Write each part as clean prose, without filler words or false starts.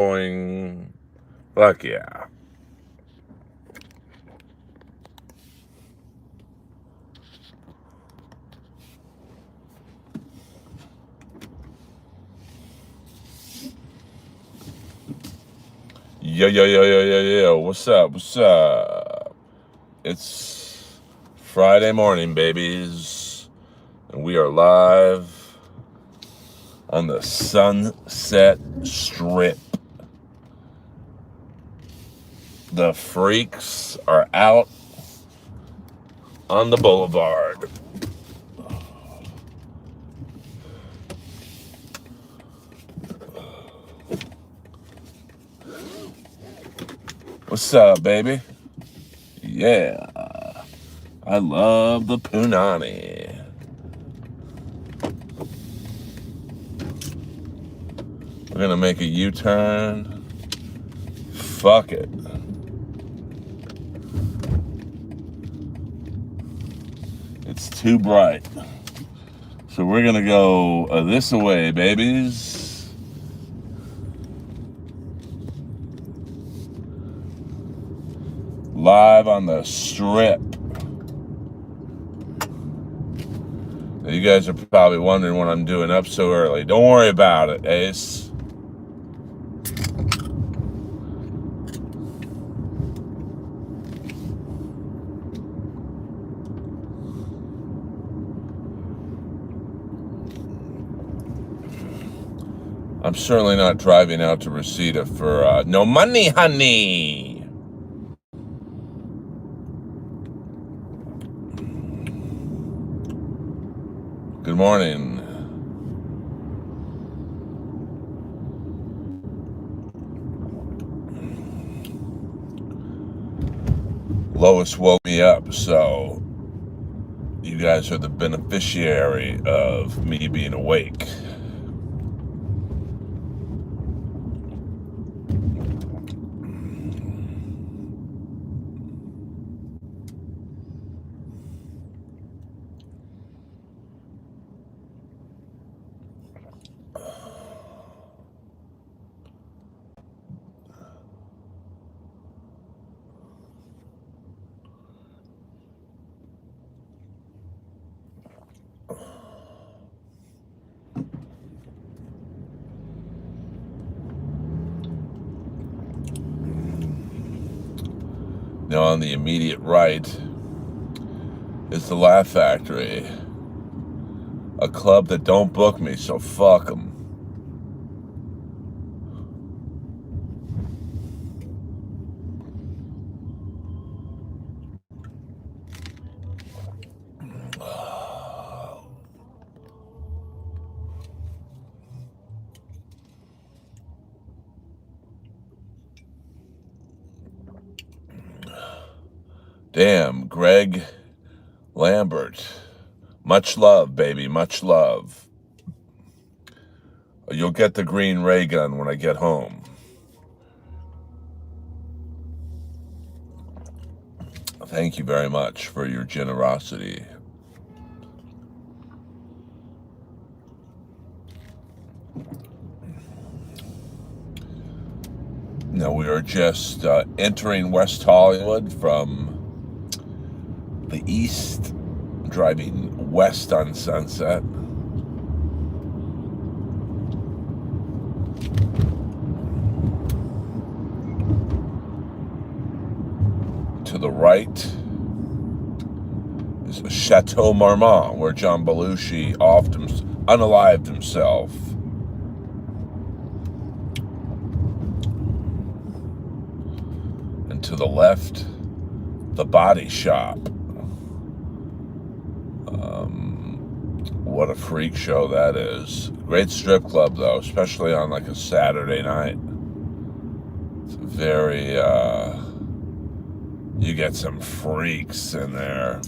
going. Fuck yeah. Yo, yo, yo, yo, yo, yo. What's up? What's up? It's Friday morning, babies. And we are live on the Sunset Strip. The freaks are out on the boulevard. What's up, baby? Yeah. I love the punani. We're gonna make a U-turn. Fuck it. It's too bright. So we're gonna go this way, babies. Live on the strip. Now you guys are probably wondering what I'm doing up so early. Don't worry about it, Ace. I'm certainly not driving out to Reseda for no money, honey. Good morning. Lois woke me up, so you guys are the beneficiary of me being awake. Now on the immediate right is the Laugh Factory, a club that don't book me, so fuck them. Damn, Greg Lambert. Much love, baby, much love. You'll get the green ray gun when I get home. Thank you very much for your generosity. Now we are just entering West Hollywood from the east, driving west on Sunset. To the right is Chateau Marmont, where John Belushi unalived himself. And to the left, the Body Shop. What a freak show that is. Great strip club, though, especially on like a Saturday night. It's very, you get some freaks in there.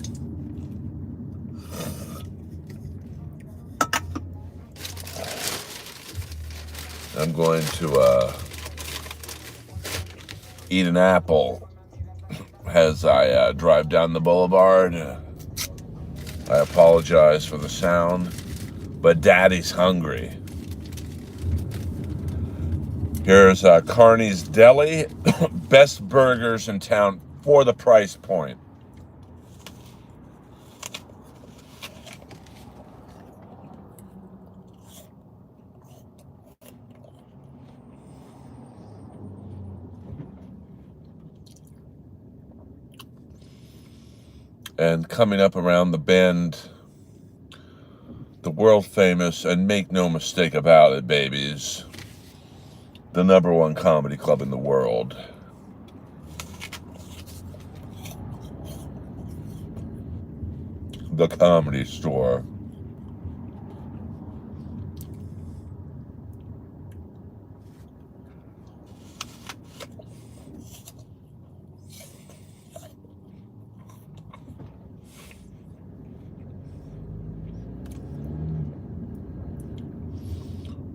I'm going to eat an apple as I drive down the boulevard. I apologize for the sound, but Daddy's hungry. Here's Carney's Deli. Best burgers in town for the price point. And coming up around the bend, the world famous, and make no mistake about it, babies, the #1 comedy club in the world. The Comedy Store.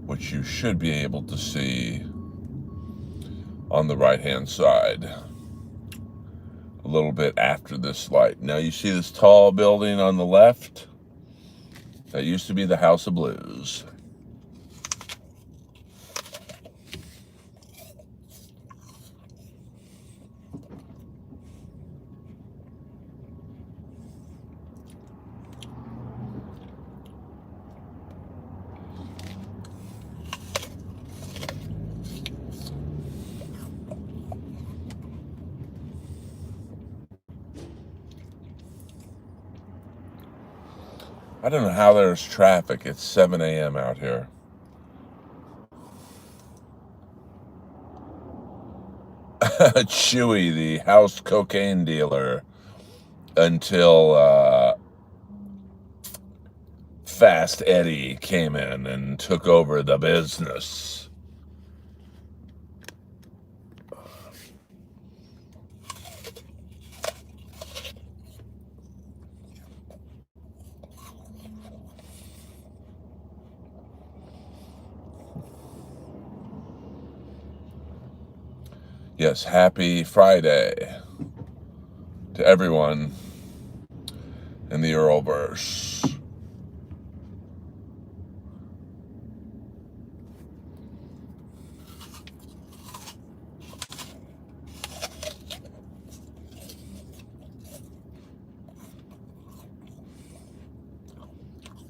Which you should be able to see on the right-hand side a little bit after this light. Now you see this tall building on the left? That used to be the House of Blues. I don't know how there's traffic. It's 7 a.m. out here. Chewy, the house cocaine dealer, until Fast Eddie came in and took over the business. Yes, happy Friday to everyone in the Earlverse.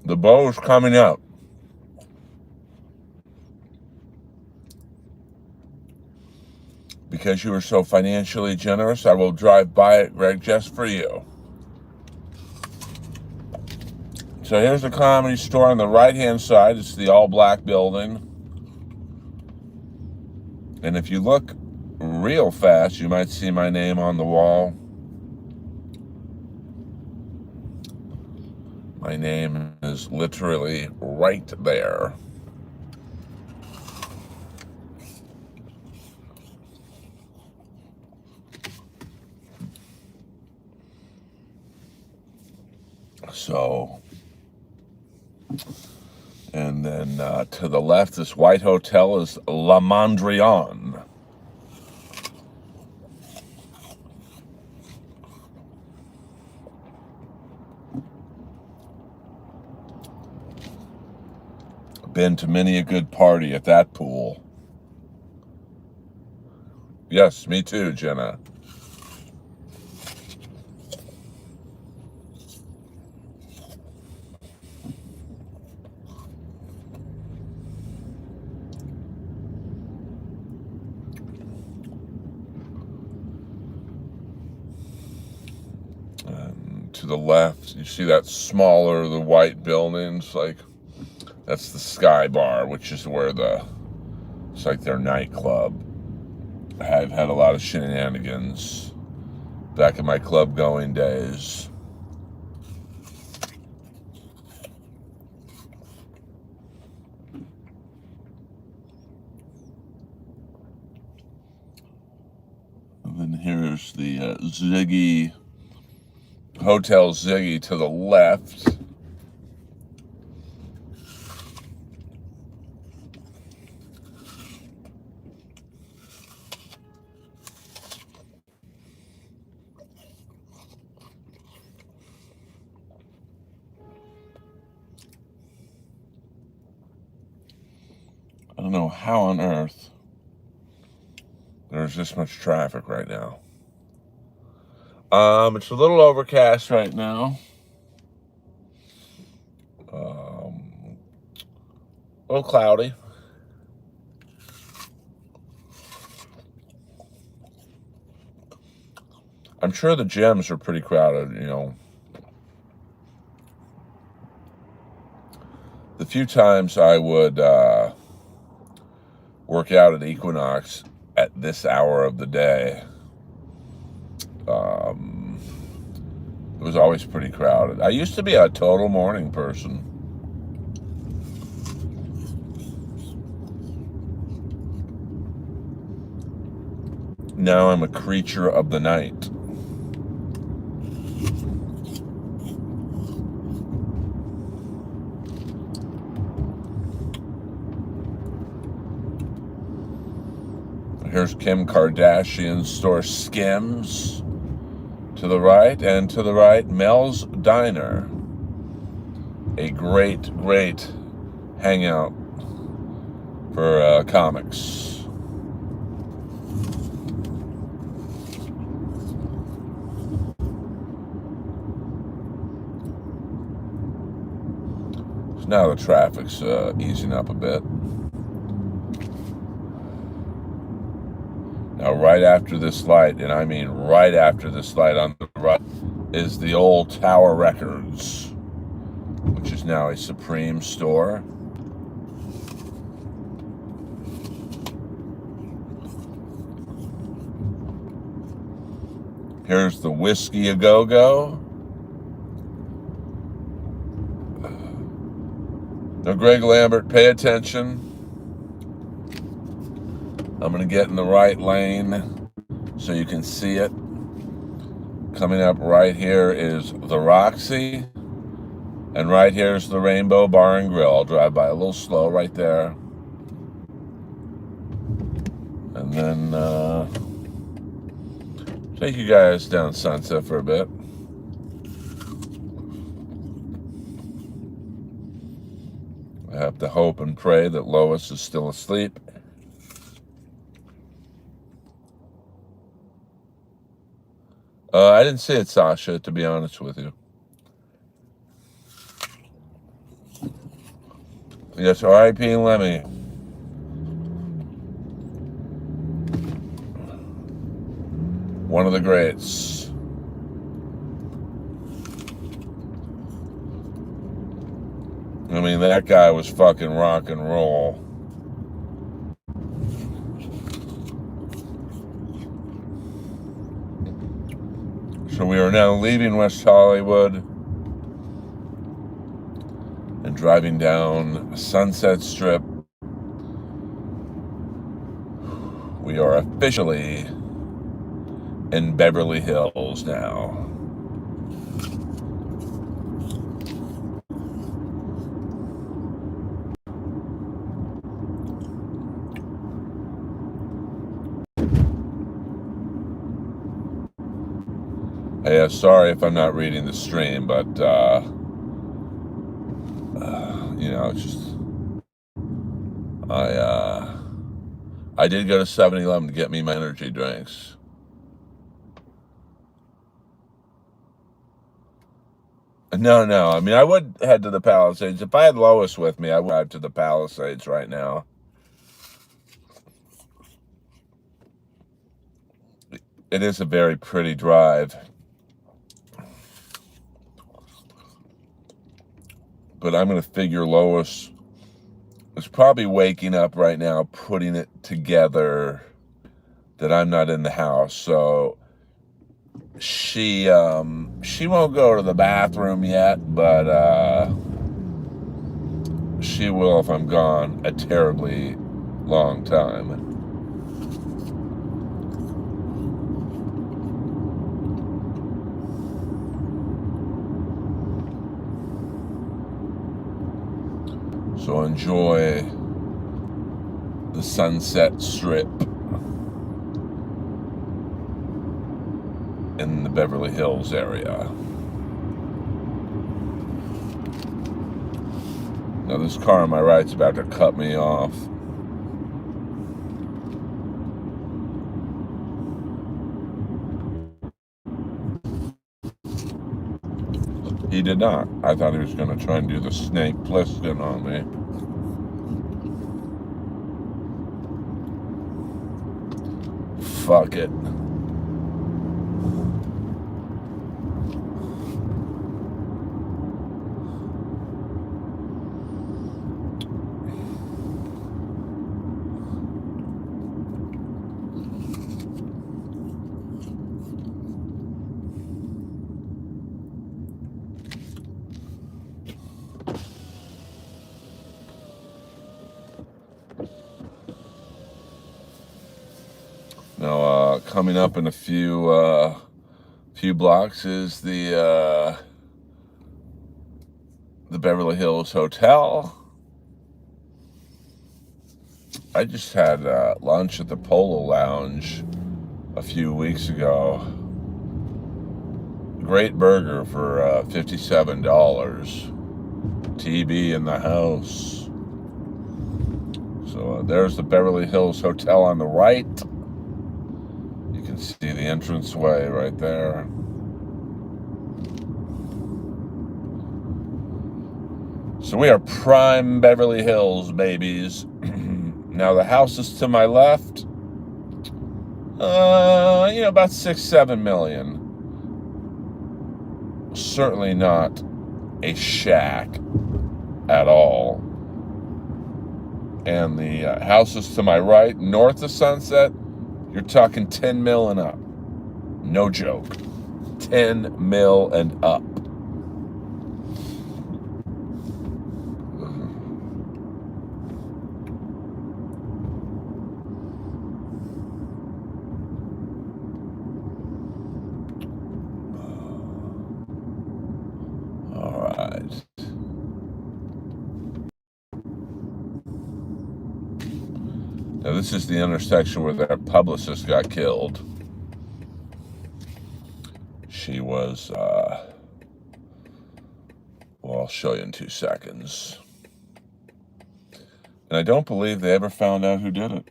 The bow's coming up. Because you were so financially generous, I will drive by it, Greg, just for you. So here's the Comedy Store on the right-hand side. It's the all-black building. And if you look real fast, you might see my name on the wall. My name is literally right there. So, and then to the left, this white hotel is La Mondrian. Been to many a good party at that pool. Yes, me too, Jenna. And to the left, you see that smaller, the white buildings, like that's the Sky Bar, which is where it's like their nightclub. I've had a lot of shenanigans back in my club going days. And then here's the Ziggy, Hotel Ziggy to the left. I don't know how on earth There's this much traffic right now. It's a little overcast right now. A little cloudy. I'm sure the gyms are pretty crowded, you know. The few times I would work out at Equinox at this hour of the day, it was always pretty crowded. I used to be a total morning person. Now I'm a creature of the night. Here's Kim Kardashian's store Skims to the right, and to the right, Mel's Diner. A great, great hangout for comics. So now the traffic's easing up a bit. Now, right after this light, and I mean right after this light on the right, is the old Tower Records, which is now a Supreme store. Here's the Whiskey A Go-Go. Now, Greg Lambert, pay attention. I'm going to get in the right lane so you can see it. Coming up right here is the Roxy. And right here is the Rainbow Bar and Grill. I'll drive by a little slow right there. And then take you guys down Sunset for a bit. I have to hope and pray that Lois is still asleep. I didn't see it, Sasha, to be honest with you. Yes, R.I.P. Lemmy. One of the greats. I mean, that guy was fucking rock and roll. So we are now leaving West Hollywood and driving down Sunset Strip. We are officially in Beverly Hills now. Hey, sorry if I'm not reading the stream, but, you know, it's just, I did go to 7-Eleven to get me my energy drinks. No, I mean, I would head to the Palisades. If I had Lois with me, I would drive to the Palisades right now. It is a very pretty drive. But I'm going to figure Lois is probably waking up right now, putting it together that I'm not in the house. So she won't go to the bathroom yet, but she will if I'm gone a terribly long time. So enjoy the Sunset Strip in the Beverly Hills area. Now this car on my right's about to cut me off. He did not. I thought he was going to try and do the Snake Plissken on me. Fuck it. Now, coming up in a few blocks is the Beverly Hills Hotel. I just had lunch at the Polo Lounge a few weeks ago. Great burger for $57. TV in the house. So there's the Beverly Hills Hotel on the right. You can see the entranceway right there. So we are prime Beverly Hills babies. Now the houses to my left, about 6-7 million. Certainly not a shack at all. And the houses to my right, north of Sunset, you're talking 10 mil and up. No joke. 10 mil and up. Now this is the intersection where their publicist got killed. She was, well, I'll show you in 2 seconds. And I don't believe they ever found out who did it.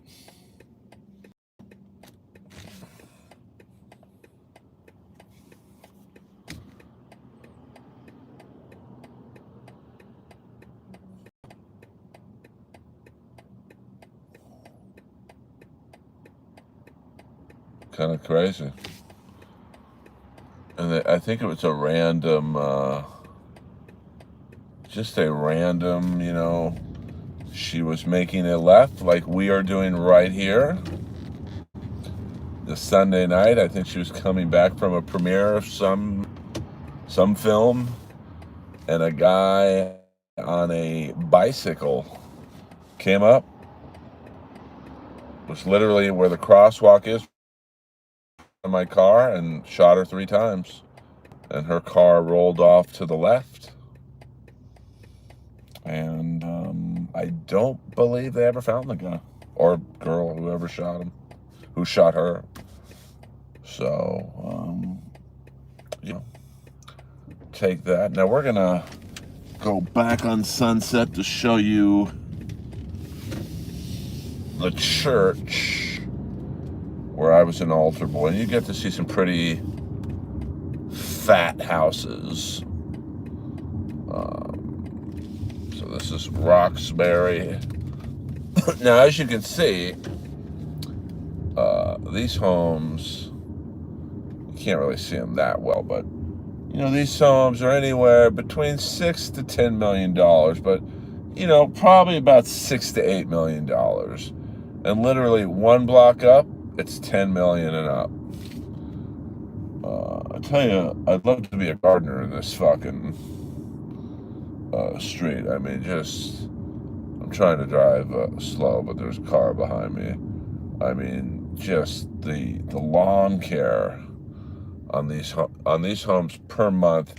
Kind of crazy. And I think it was a random, just a random, she was making a left like we are doing right here. The Sunday night, I think she was coming back from a premiere of some film, and a guy on a bicycle came up, was literally where the crosswalk is in my car, and shot her 3 times, and her car rolled off to the left. And I don't believe they ever found the guy or girl, whoever shot him, who shot her. So take that. Now we're gonna go back on Sunset to show you the church where I was an altar boy, and you get to see some pretty fat houses. So this is Roxbury. Now, as you can see, these homes, you can't really see them that well, but these homes are anywhere between $6 to $10 million, but probably about $6 to $8 million. And literally 1 block up, it's 10 million and up. I tell you, I'd love to be a gardener in this fucking street. I mean, I'm trying to drive slow, but there's a car behind me. I mean, just the lawn care on these homes per month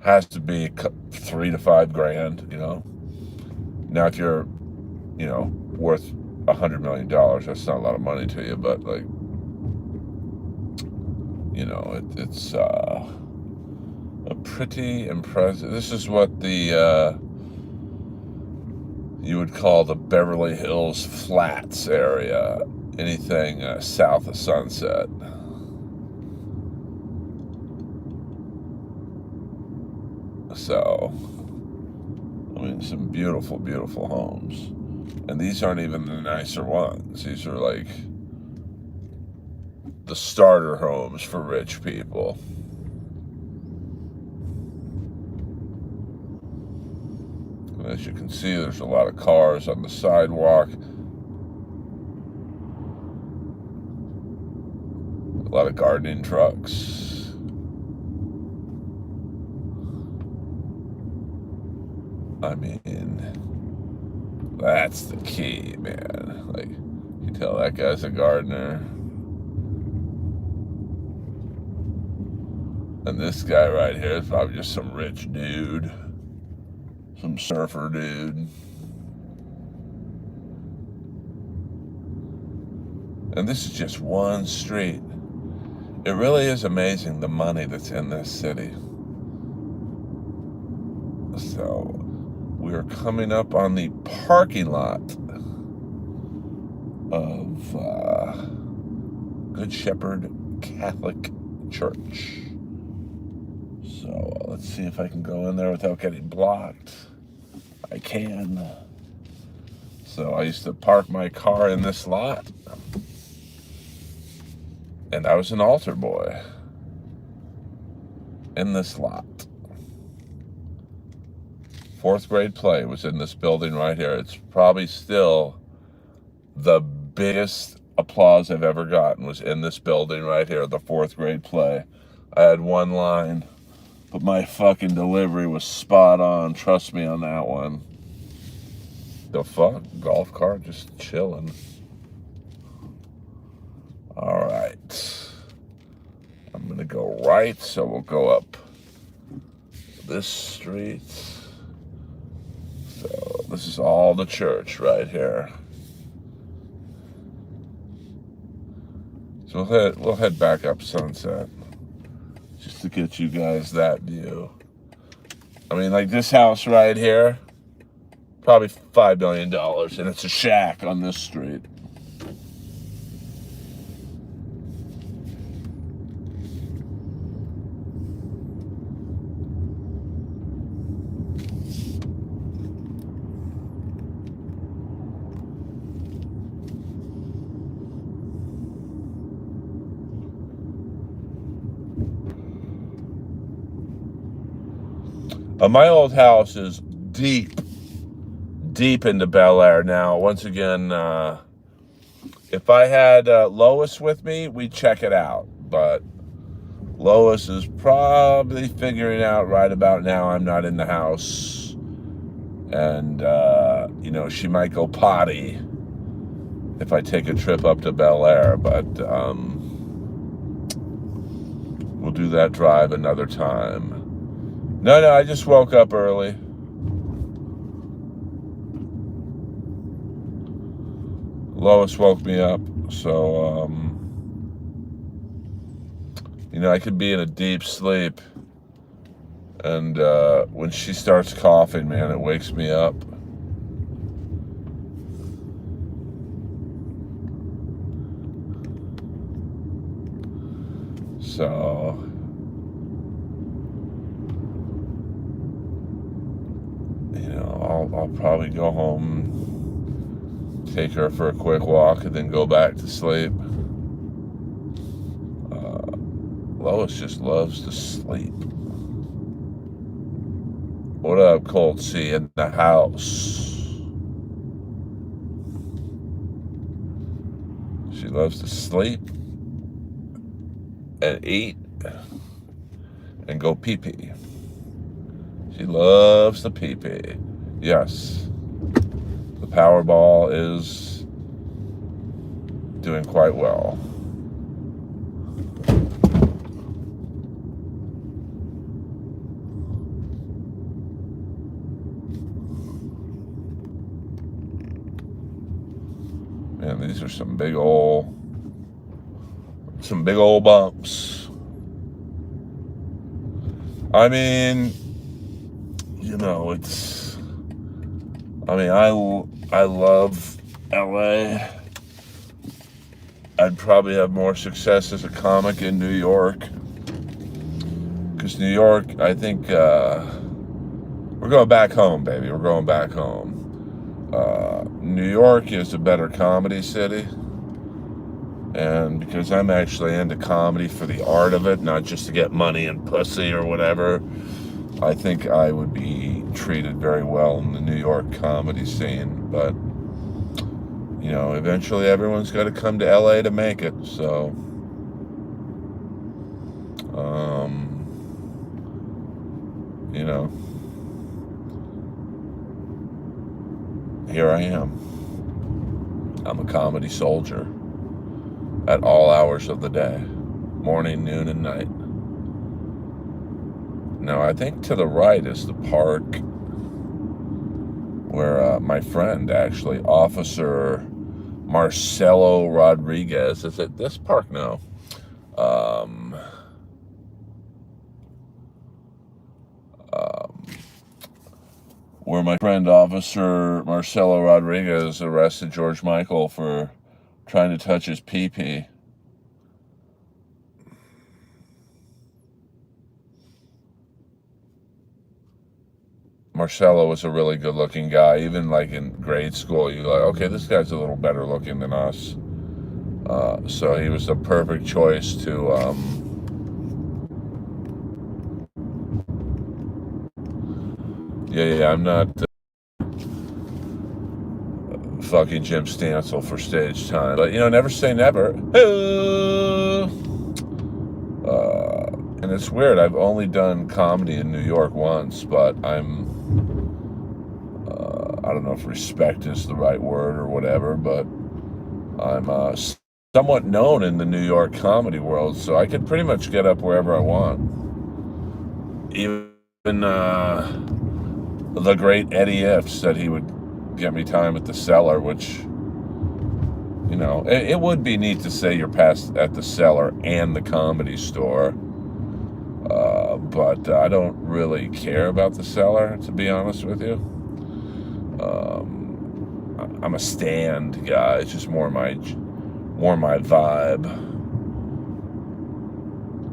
has to be $3 to $5 grand. Now if you're worth $100 million, that's not a lot of money to you, but it's a pretty impressive. This is what the you would call the Beverly Hills Flats area, anything south of Sunset. So, I mean, some beautiful, beautiful homes. And these aren't even the nicer ones. These are like the starter homes for rich people. And as you can see, there's a lot of cars on the sidewalk. A lot of gardening trucks. I mean, that's the key, man. Like, you tell that guy's a gardener. And this guy right here is probably just some rich dude. Some surfer dude. And this is just one street. It really is amazing the money that's in this city. So, we're coming up on the parking lot of Good Shepherd Catholic Church. So, let's see if I can go in there without getting blocked. I can. So, I used to park my car in this lot. And I was an altar boy in this lot. 4th grade play was in this building right here. It's probably still the biggest applause I've ever gotten was in this building right here, the 4th grade play. I had one line, but my fucking delivery was spot on. Trust me on that one. The fuck? Golf cart just chilling. All right. I'm going to go right, so we'll go up this street. So this is all the church right here. So we'll head back up Sunset just to get you guys that view. I mean, like this house right here, probably $5 million, and it's a shack on this street. My old house is deep into Bel Air now. Once again, if I had Lois with me, we'd check it out. But Lois is probably figuring out right about now I'm not in the house. And, she might go potty if I take a trip up to Bel Air. But we'll do that drive another time. No, I just woke up early. Lois woke me up, so, I could be in a deep sleep, and when she starts coughing, man, it wakes me up. So, I'll probably go home, take her for a quick walk, and then go back to sleep. Lois just loves to sleep. What up, Colt C in the house? She loves to sleep and eat and go pee-pee. She loves the pee-pee. Yes, the Powerball is doing quite well. Man, these are some big old bumps. I mean, I love LA. I'd probably have more success as a comic in New York. Because New York, I think, We're going back home, baby. We're going back home. New York is a better comedy city. And because I'm actually into comedy for the art of it, not just to get money and pussy or whatever, I think I would be treated very well in the New York comedy scene. But, you know, eventually everyone's got to come to LA to make it. So, you know, here I am. I'm a comedy soldier at all hours of the day, morning, noon, and night. Now, I think to the right is the park where my friend, actually, Officer Marcelo Rodriguez, is it this park? No. Where my friend, Officer Marcelo Rodriguez, arrested George Michael for trying to touch his pee-pee. Marcelo was a really good-looking guy. Even like in grade school, you're like, okay, this guy's a little better looking than us. So he was the perfect choice to yeah, I'm not fucking Jim Stansel for stage time, but you know, never say never. And it's weird. I've only done comedy in New York once, but I'm I don't know if respect is the right word or whatever, but I'm somewhat known in the New York comedy world, so I could pretty much get up wherever I want. Even the great Eddie F said he would get me time at the Cellar, which, you know, it would be neat to say you're past at the Cellar and the Comedy Store. But I don't really care about the Cellar, to be honest with you. I'm a stand guy. It's just more my vibe.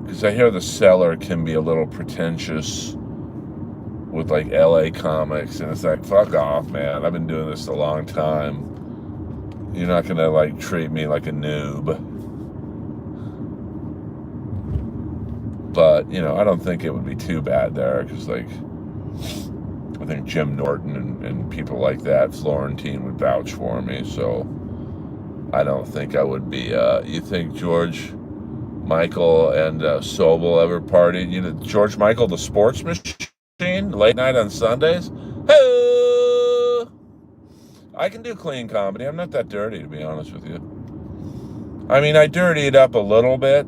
Because I hear the Cellar can be a little pretentious with like LA comics, and it's like, fuck off, man. I've been doing this a long time. You're not gonna like treat me like a noob. But, you know, I don't think it would be too bad there, because like I think Jim Norton and people like that, Florentine, would vouch for me, so I don't think I would be you think George Michael and Sobel ever partied? You know, George Michael, the sports machine, late night on Sundays. Hey, I can do clean comedy. I'm not that dirty, to be honest with you. I mean, I dirty it up a little bit.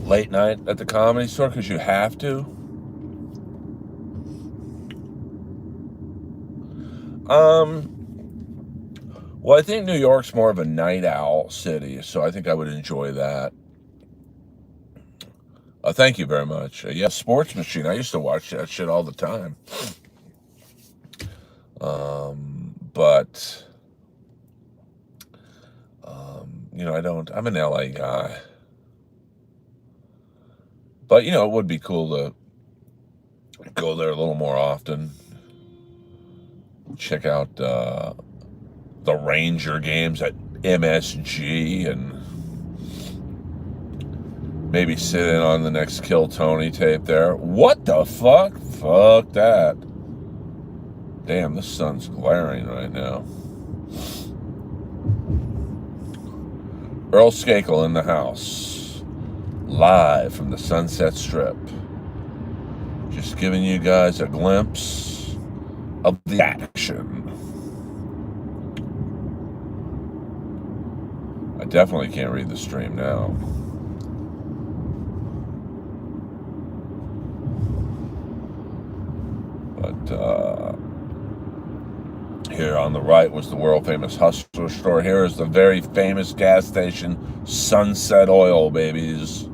Late night at the Comedy Store, because you have to. Well, I think New York's more of a night owl city, so I think I would enjoy that. Thank you very much. Yeah, Sports Machine. I used to watch that shit all the time. But you know, I'm an LA guy. But, you know, it would be cool to go there a little more often. Check out the Ranger games at MSG, and maybe sit in on the next Kill Tony tape there. What the fuck? Fuck that. Damn, the sun's glaring right now. Earl Skakel in the house, live from the Sunset Strip. Just giving you guys a glimpse of the action. I definitely can't read the stream now. But here on the right was the world famous Hustler store. Here is the very famous gas station, Sunset Oil, babies.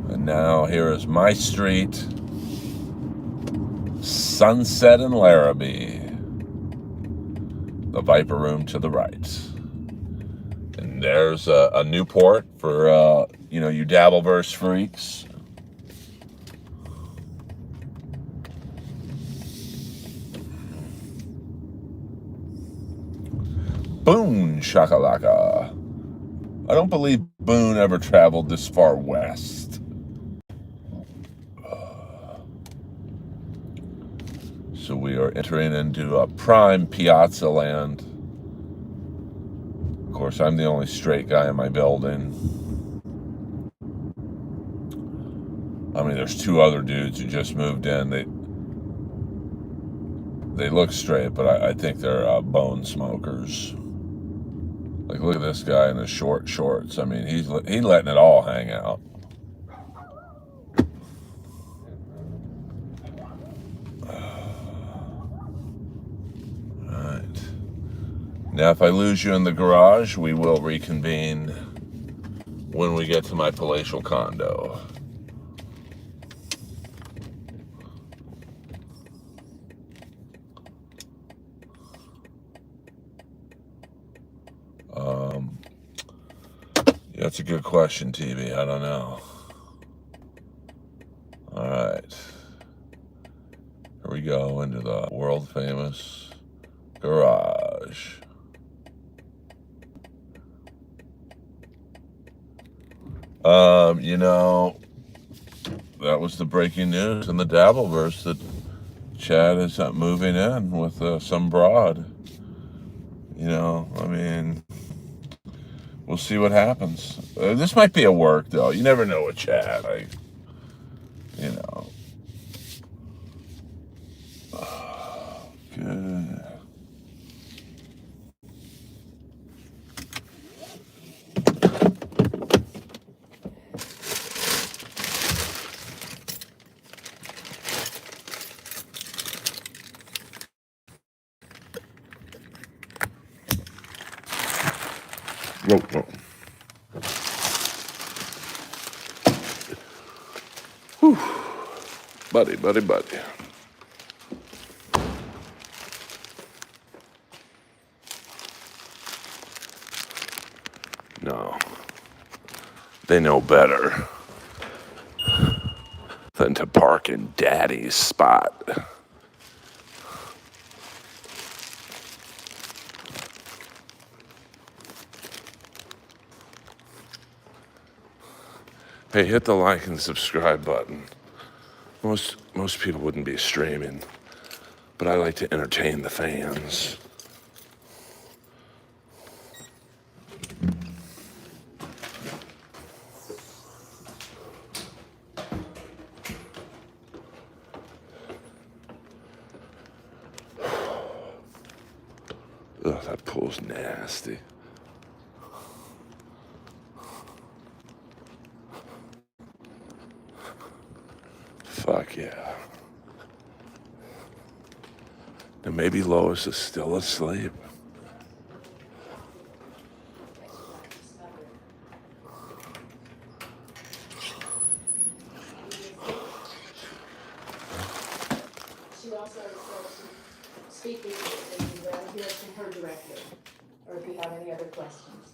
And now here is my street, Sunset and Larrabee. The Viper Room to the right. And there's a Newport for, you know, you Dabbleverse freaks. Boone shakalaka. I don't believe Boone ever traveled this far west. So we are entering into a prime piazza land. Of course, I'm the only straight guy in my building. I mean, there's two other dudes who just moved in. They look straight, but I think they're bone smokers. Like, look at this guy in his short shorts. I mean, he's letting it all hang out. All right. Now, if I lose you in the garage, we will reconvene when we get to my palatial condo. Yeah, that's a good question, TV. I don't know. All right. Here we go into the world famous garage. You know, that was the breaking news in the Dabbleverse that Chad is moving in with some broad. You know, I mean, we'll see what happens. This might be a work, though. You never know with Chad. You know. Good. Whoa. Whew. Buddy. No. They know better than to park in Daddy's spot. Hey, hit the like and subscribe button. Most people wouldn't be streaming, but I like to entertain the fans. Ugh, that pool's nasty. Fuck yeah. And maybe Lois is still asleep. She also said to speak with you and you will hear from her directly, or if you have any other questions.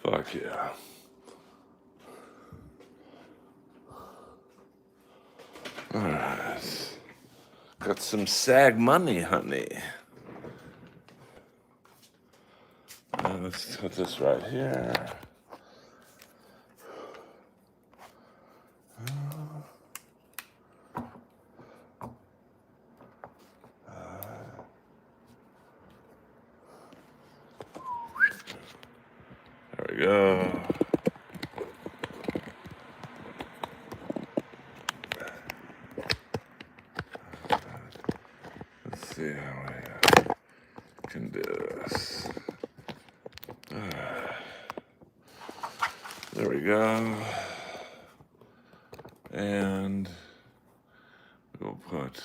Fuck yeah. All right. Got some SAG money, honey. Let's put this right here. There we go. Let's see how I can do this. There we go. And we'll put,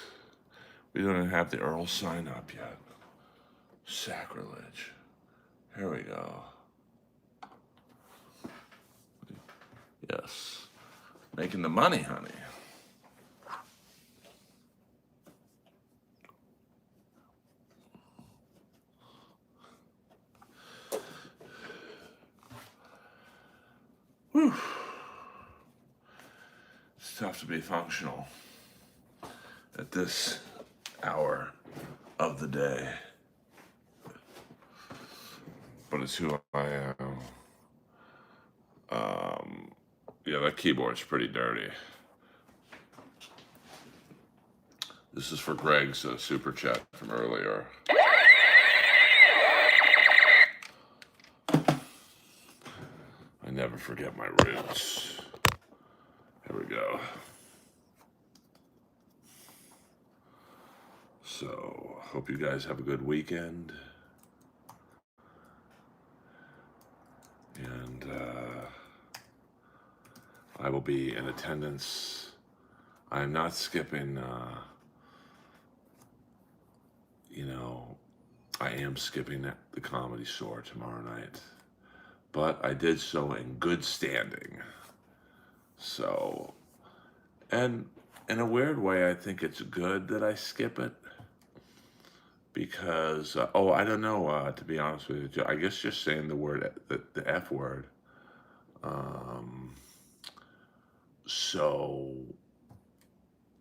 we don't even have the Earl sign up yet. Sacrilege. Here we go. Yes. Making the money, honey. Whew. It's tough to be functional at this hour of the day. But it's who I am. Yeah, that keyboard's pretty dirty. This is for Greg's super chat from earlier. I never forget my roots. Here we go. So, hope you guys have a good weekend. And I will be in attendance. I am not skipping, I am skipping at the Comedy Store tomorrow night. But I did so in good standing. So, and in a weird way, I think it's good that I skip it. Because, I don't know, to be honest with you. I guess just saying the F word. So,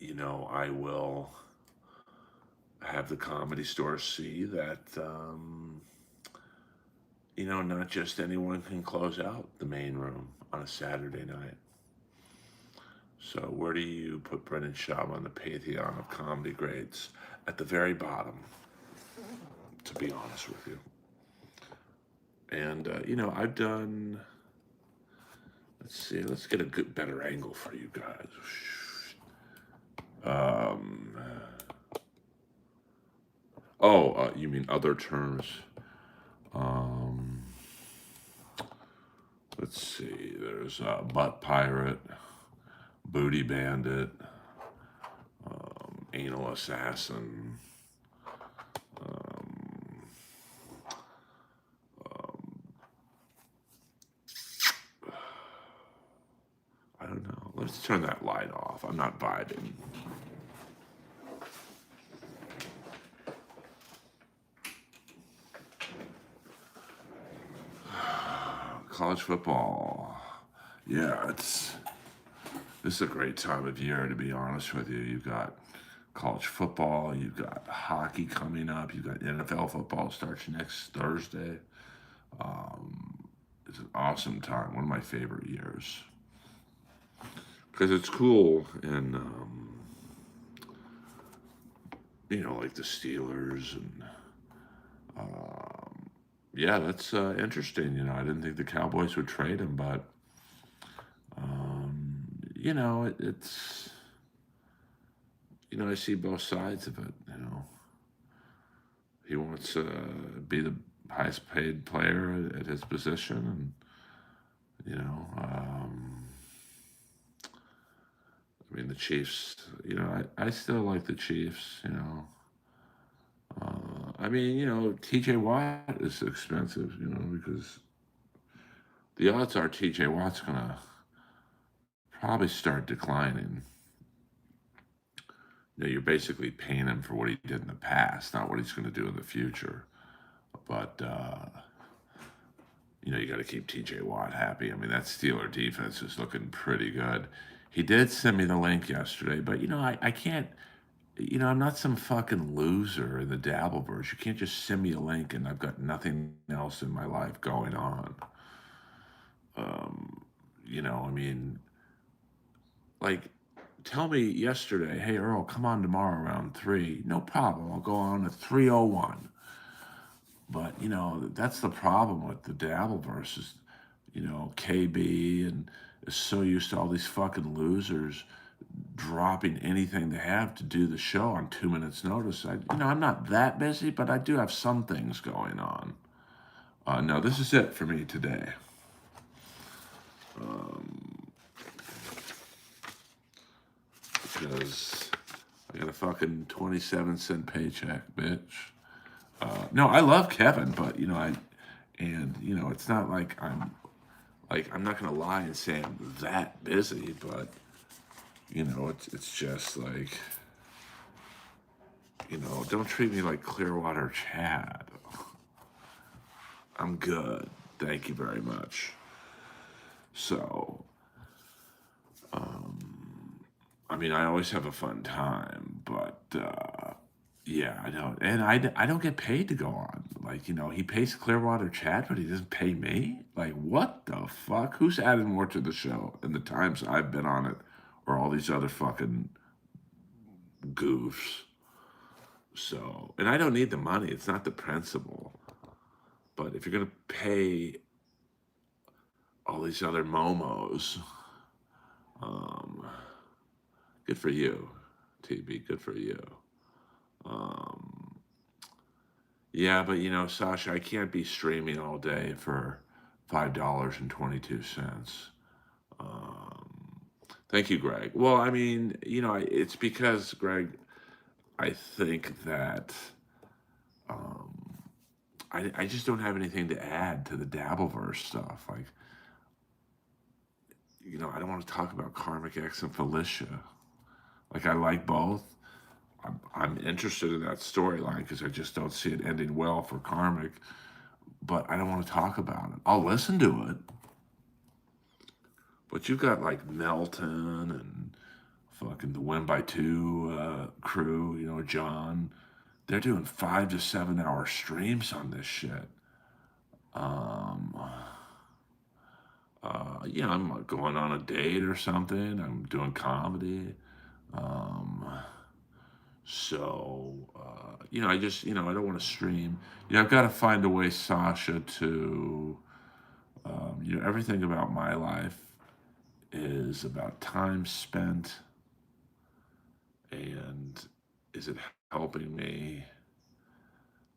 I will have the Comedy Store see that, not just anyone can close out the main room on a Saturday night. So where do you put Brendan Schaub on the pantheon of comedy grades? At the very bottom, to be honest with you. And, I've done, let's see, let's get a better angle for you guys. You mean other terms? Let's see, there's Butt Pirate, Booty Bandit, Anal Assassin, I don't know. Let's turn that light off. I'm not vibing. College football. Yeah, this is a great time of year, to be honest with you. You've got college football, you've got hockey coming up, you've got NFL football starts next Thursday. It's an awesome time, one of my favorite years. Because it's cool, and, like the Steelers, and, yeah, that's interesting. I didn't think the Cowboys would trade him, but, it's, I see both sides of it, He wants to be the highest paid player at his position, and, the Chiefs, I still like the Chiefs, TJ Watt is expensive, because the odds are TJ Watt's going to probably start declining. You're basically paying him for what he did in the past, not what he's going to do in the future. But, you got to keep TJ Watt happy. That Steeler defense is looking pretty good. He did send me the link yesterday, but, I can't, I'm not some fucking loser in the Dabbleverse. You can't just send me a link and I've got nothing else in my life going on. Tell me yesterday, hey, Earl, come on tomorrow around 3. No problem. I'll go on at 3:01. But, that's the problem with the Dabbleverse is, KB and is so used to all these fucking losers dropping anything they have to do the show on 2 minutes notice. I'm not that busy, but I do have some things going on. No, this is it for me today. Because I got a fucking 27-cent paycheck, bitch. No, I love Kevin, but, it's not like I'm not going to lie and say I'm that busy, but, it's just like, don't treat me like Clearwater Chad. I'm good. Thank you very much. So, I always have a fun time, But yeah, I don't, and I don't get paid to go on. Like, he pays Clearwater Chat, but he doesn't pay me. Like, what the fuck? Who's added more to the show in the times I've been on it, or all these other fucking goofs? So, and I don't need the money. It's not the principle. But if you're gonna pay all these other momos, um, good for you, TB. Good for you. Um, yeah, but Sasha, I can't be streaming all day for $5.22. Um, Thank you, Greg. Well, I mean, it's because, Greg, I think that um, I just don't have anything to add to the Dabbleverse stuff. Like, I don't want to talk about Karmic X and Felicia. Like, I like both. I'm interested in that storyline because I just don't see it ending well for Karmic, but I don't want to talk about it. I'll listen to it. But you've got like Melton and fucking the Win by Two crew, John. They're doing 5 to 7 hour streams on this shit. Um, yeah, I'm going on a date or something. I'm doing comedy. Um, I just, I don't want to stream. I've got to find a way, Sasha, to, everything about my life is about time spent and is it helping me?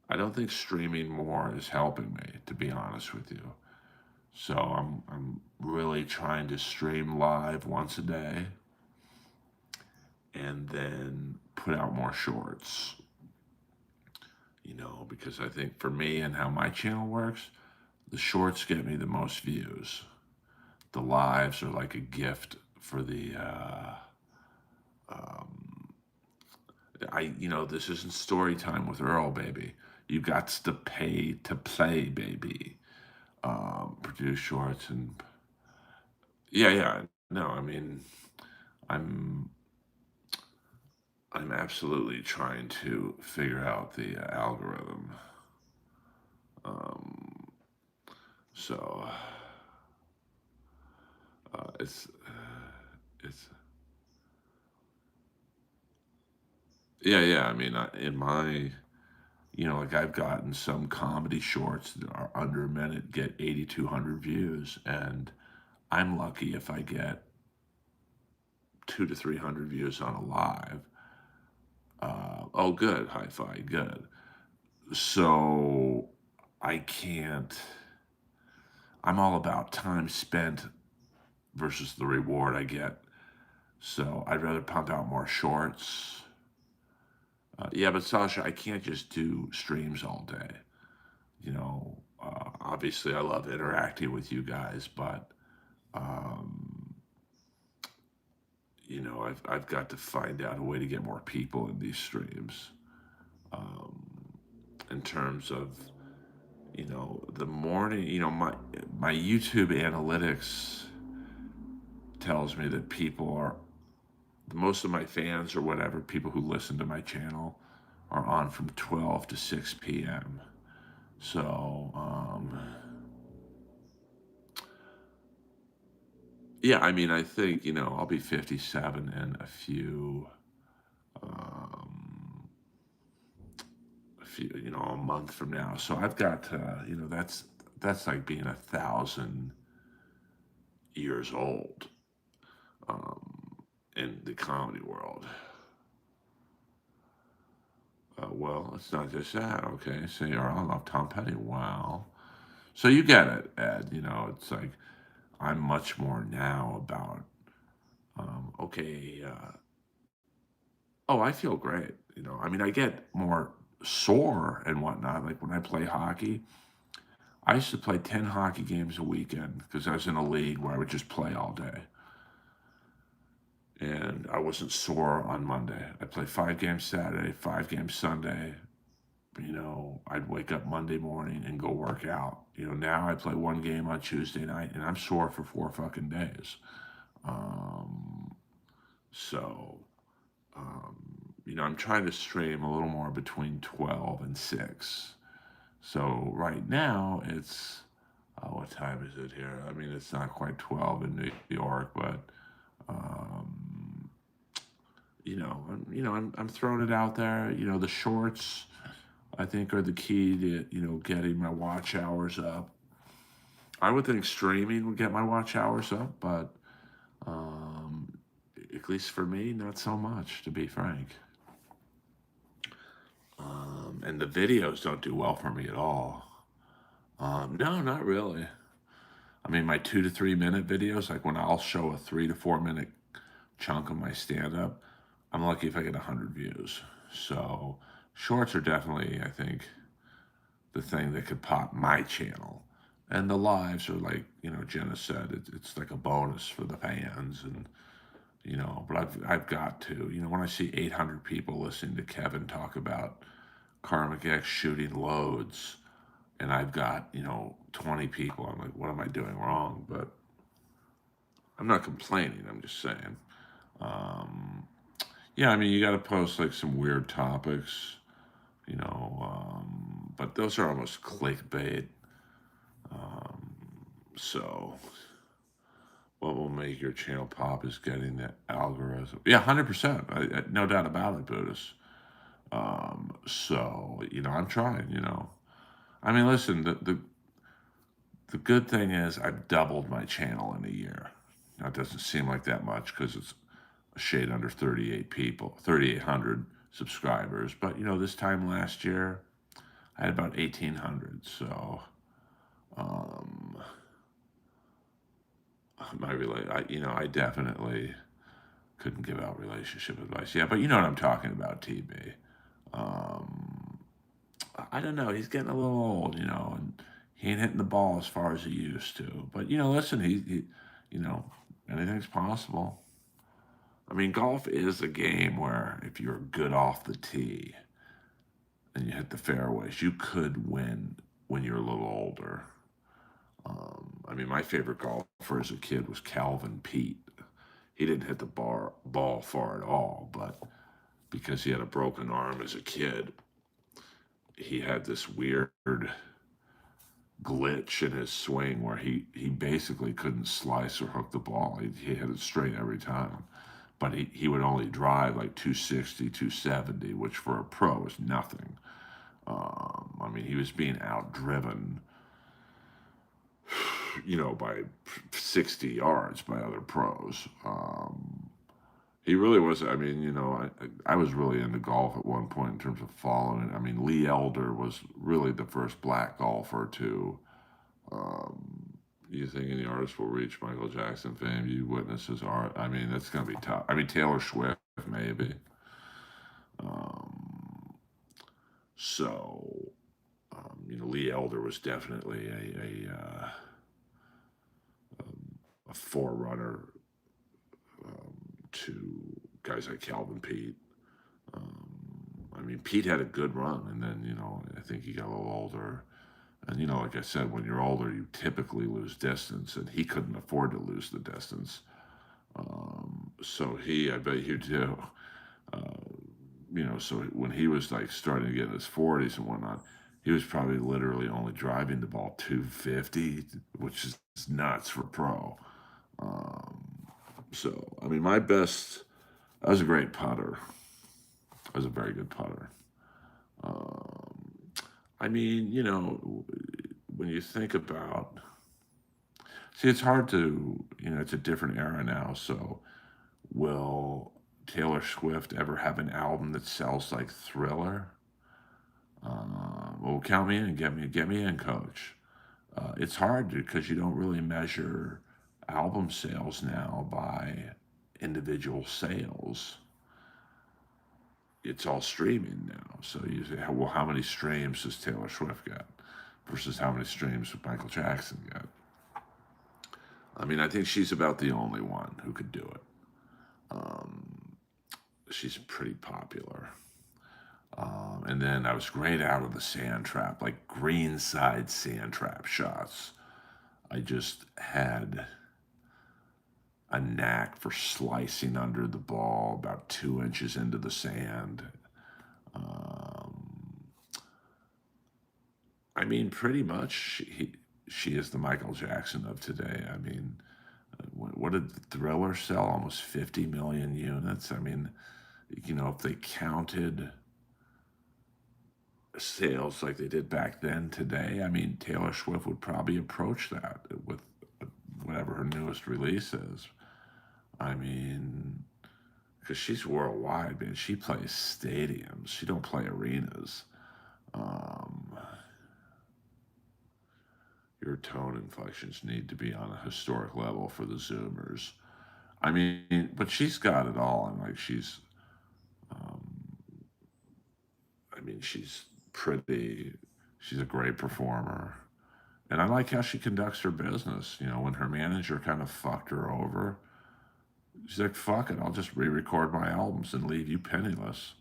I don't think streaming more is helping me, to be honest with you. So I'm really trying to stream live once a day and then put out more shorts. Because I think for me and how my channel works, the shorts get me the most views. The lives are like a gift for the um, this isn't story time with Earl, baby. You got to pay to play, baby. Produce shorts and yeah, yeah. No, I mean, I'm I'm absolutely trying to figure out the algorithm. Um, so it's yeah, yeah. I mean, in my like I've gotten some comedy shorts that are under a minute get 8,200 views, and I'm lucky if I get 200 to 300 views on a live. Oh, good, hi-fi, good. So I can't. I'm all about time spent versus the reward I get. So I'd rather pump out more shorts. Yeah, but Sasha, I can't just do streams all day. Obviously I love interacting with you guys, but um, I've got to find out a way to get more people in these streams. Um, in terms of the morning, my YouTube analytics tells me that most of my fans or whatever, people who listen to my channel, are on from 12 to 6 p.m. So, yeah, I mean, I think, I'll be 57 in um, a month from now. So I've got, that's like being 1,000 years old in the comedy world. Well, it's not just that, okay? So you're on love Tom Petty. Wow. So you get it, Ed. It's like I'm much more now about, okay, oh, I feel great. I mean, I get more sore and whatnot. Like when I play hockey, I used to play 10 hockey games a weekend because I was in a league where I would just play all day. And I wasn't sore on Monday. I'd play 5 games Saturday, 5 games Sunday. I'd wake up Monday morning and go work out. Now I play 1 game on Tuesday night and I'm sore for 4 fucking days. So, I'm trying to stream a little more between 12 and 6. So right now it's, what time is it here? I mean, it's not quite 12 in New York, but um, I'm throwing it out there. The shorts I think are the key to getting my watch hours up. I would think streaming would get my watch hours up, but um, at least for me, not so much, to be frank. And the videos don't do well for me at all. No, not really. I mean, my 2 to 3 minute videos, like when I'll show a 3 to 4 minute chunk of my stand up, I'm lucky if I get 100 views. So shorts are definitely, I think, the thing that could pop my channel. And the lives are like, Jenna said, it's like a bonus for the fans. And, but I've got to, when I see 800 people listening to Kevin talk about Karmic X shooting loads, and I've got, 20 people, I'm like, what am I doing wrong? But I'm not complaining, I'm just saying. Yeah, I mean, you got to post like some weird topics, but those are almost clickbait. So, what will make your channel pop is getting the algorithm. Yeah, 100%. No doubt about it, Buddhist. So, I'm trying, I mean, listen, the good thing is I've doubled my channel in a year. Now, it doesn't seem like that much because it's a shade under 38 people, 3,800 subscribers. But, this time last year, I had about 1,800. So, um, I definitely couldn't give out relationship advice. Yeah, but you know what I'm talking about, TB. Um, I don't know. He's getting a little old, and he ain't hitting the ball as far as he used to. But listen, you know, anything's possible. I mean, golf is a game where if you're good off the tee and you hit the fairways, you could win when you're a little older. I mean, my favorite golfer as a kid was Calvin Pete. He didn't hit the ball far at all, but because he had a broken arm as a kid, he had this weird glitch in his swing where he basically couldn't slice or hook the ball. He hit it straight every time. But he would only drive like 260, 270, which for a pro is nothing. I mean, he was being outdriven, by 60 yards by other pros. He really was. I mean, I was really into golf at one point in terms of following. I mean, Lee Elder was really the first black golfer to. You think any artist will reach Michael Jackson fame? You witness his art. I mean, that's going to be tough. I mean, Taylor Swift, maybe. Um, so, Lee Elder was definitely a forerunner to guys like Calvin Pete. I mean, Pete had a good run, and then, I think he got a little older. And, like I said, when you're older, you typically lose distance, and he couldn't afford to lose the distance. So I bet you do. So when he was like starting to get in his 40s and whatnot, he was probably literally only driving the ball 250, which is nuts for pro. So, I mean, I was a great putter. I was a very good putter. I mean, when you think about, see, it's hard to, it's a different era now. So, will Taylor Swift ever have an album that sells like Thriller? Well, count me in, get me in, coach. It's hard because you don't really measure album sales now by individual sales. It's all streaming now. So you say, well, how many streams does Taylor Swift get versus how many streams would Michael Jackson get? I mean, I think she's about the only one who could do it. She's pretty popular. And then I was great out of the sand trap, like greenside sand trap shots. I just had a knack for slicing under the ball about 2 inches into the sand. Um, I mean, pretty much she is the Michael Jackson of today. I mean, what did Thriller sell? Almost 50 million units. I mean, if they counted sales like they did back then today, I mean, Taylor Swift would probably approach that with whatever her newest release is. I mean, because she's worldwide, man. She plays stadiums. She don't play arenas. Um, your tone inflections need to be on a historic level for the Zoomers. I mean, but she's got it all, and like um, I mean, she's pretty. She's a great performer. And I like how she conducts her business. When her manager kind of fucked her over, she's like, fuck it, I'll just re record my albums and leave you penniless.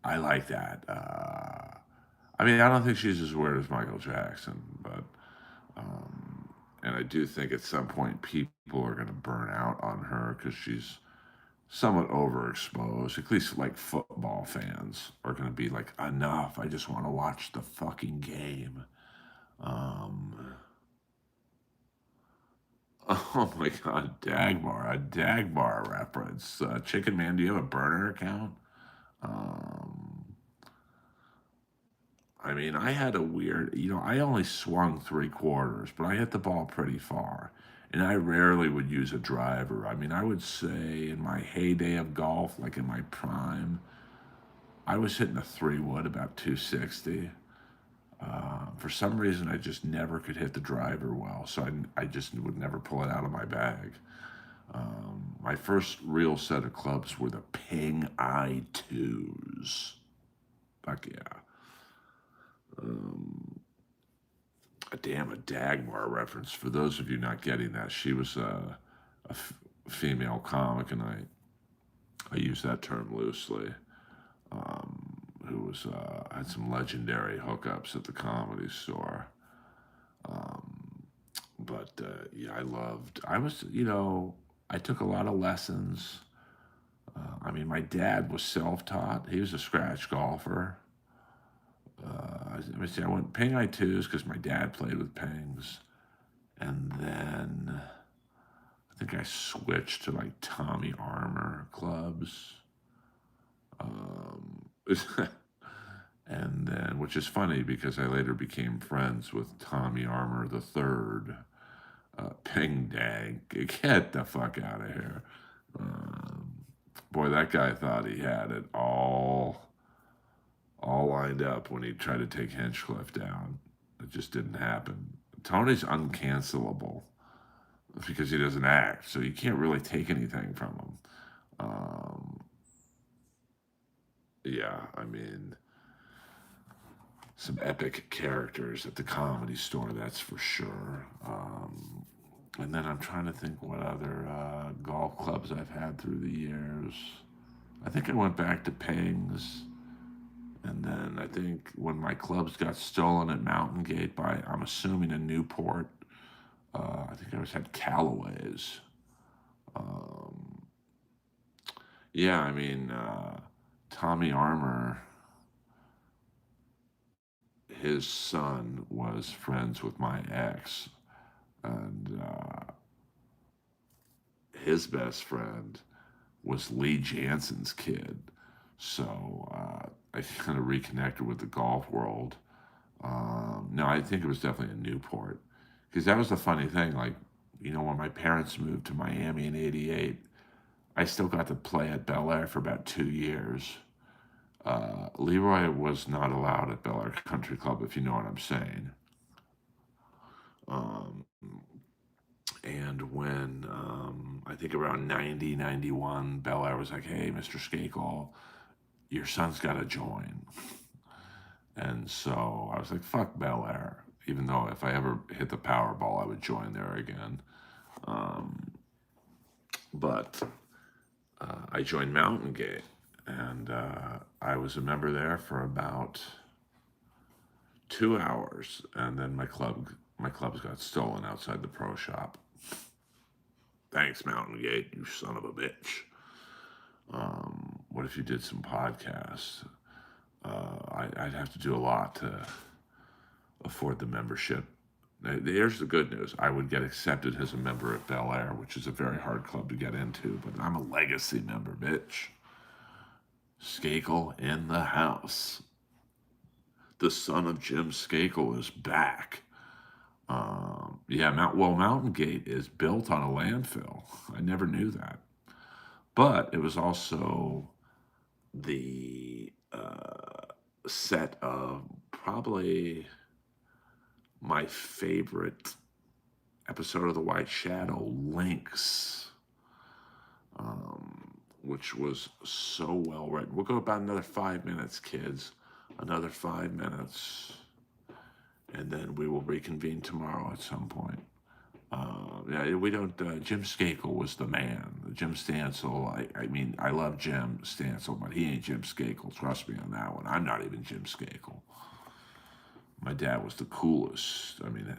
I like that. I mean, I don't think she's as weird as Michael Jackson, but, and I do think at some point people are going to burn out on her because she's somewhat overexposed. At least like football fans are going to be like, enough. I just want to watch the fucking game. Um, Oh my God, Dagmar, a Dagmar reference. Chicken Man, do you have a burner account? Um, I mean, I had a weird, I only swung 3/4, but I hit the ball pretty far. And I rarely would use a driver. I mean, I would say in my heyday of golf, like in my prime, I was hitting a 3 wood about 260. For some reason, I just never could hit the driver well, so I just would never pull it out of my bag. My first real set of clubs were the Ping I2s. Fuck yeah. Um, a Dagmar reference. For those of you not getting that, she was a female comic, and I use that term loosely, who was had some legendary hookups at the Comedy Store. Um, but yeah, I took a lot of lessons. I mean, my dad was self-taught. He was a scratch golfer. Let me see. I went ping I2s because my dad played with pings, and then I think I switched to like Tommy Armour clubs. Um, and then, which is funny because I later became friends with Tommy Armour the third. Ping dang, get the fuck out of here. Um, Boy, that guy thought he had it all lined up when he tried to take Hinchcliffe down. It just didn't happen. Tony's uncancelable because he doesn't act, so you can't really take anything from him. Um, yeah, I mean, some epic characters at the Comedy Store, that's for sure. And then I'm trying to think what other golf clubs I've had through the years. I think I went back to Pings. And then I think when my clubs got stolen at Mountain Gate by, I'm assuming, a Newport, I think I was had Callaway's. Um, yeah, I mean, Tommy Armour, his son was friends with my ex, and his best friend was Lee Jansen's kid. So I kind of reconnected with the golf world. No, I think it was definitely a Newport. Because that was the funny thing. Like, when my parents moved to Miami in '88, I still got to play at Bel Air for about 2 years. Leroy was not allowed at Bel Air Country Club, if you know what I'm saying. Um, and when I think around 90, 91, Bel Air was like, hey, Mr. Skakel, your son's got to join. And so I was like, fuck Bel Air. Even though if I ever hit the Powerball, I would join there again. Um, but I joined Mountain Gate, and I was a member there for about 2 hours, and then my clubs got stolen outside the pro shop. Thanks, Mountain Gate, you son of a bitch. What if you did some podcasts? I'd have to do a lot to afford the membership. Here's the good news. I would get accepted as a member at Bel Air, which is a very hard club to get into, but I'm a legacy member, bitch. Skakel in the house. The son of Jim Skakel is back. Yeah, Mountain Gate is built on a landfill. I never knew that. But it was also the set of probably my favorite episode of The White Shadow, Lynx, which was so well written. We'll go about another 5 minutes, kids. Another 5 minutes. And then we will reconvene tomorrow at some point. Yeah, we don't. Jim Skakel was the man. Jim Stansel. I mean, I love Jim Stansel, but he ain't Jim Skakel. Trust me on that one. I'm not even Jim Skakel. My dad was the coolest. I mean,